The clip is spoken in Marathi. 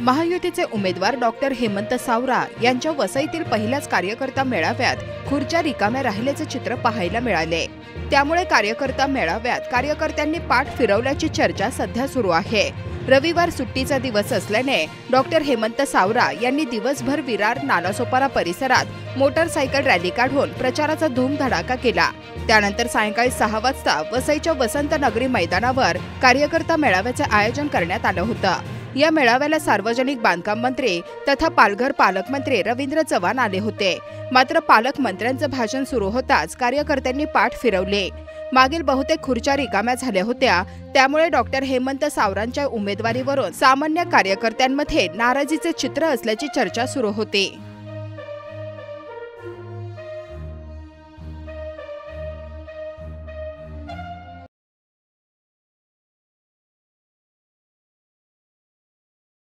महायुतीचे उमेदवार डॉक्टर हेमंत सावरा यांच्या वसईतील पहिल्याच कार्यकर्ता मेळाव्यात खुर्च्या रिकाम्या राहिल्याचे चित्र पाहायला मिळाले। त्यामुळे कार्यकर्ता मेळाव्यात कार्यकर्त्यांनी पाठ फिरवल्याची चर्चा सध्या सुरू आहे। रविवार सुट्टीचा दिवस असल्याने डॉक्टर हेमंत सावरा यांनी दिवसभर विरार नालासोपारा परिसरात मोटरसायकल रॅली काढून प्रचाराचा धूमधडाका केला। त्यानंतर सायंकाळी 6 वाजता वसईच्या वसंत नगरी मैदानावर कार्यकर्ता मेळाव्याचे आयोजन करण्यात आलं होतं। या मेळाव्याला सार्वजनिक बांधकाम मंत्री तथा पालघर पालकमंत्री रवींद्र चव्हाण आले होते। मात्र पालकमंत्र्यांचं भाषण सुरू होताच कार्यकर्त्यांनी पाठ फिरवले। मागील बहुतेक खुर्च्या रिकाम्या झाल्या होत्या, त्यामुळे डॉक्टर हेमंत सावरांच्या उमेदवारीवरून सामान्य कार्यकर्त्यांमध्ये नाराजीचे चित्र असल्याची चर्चा सुरू होती।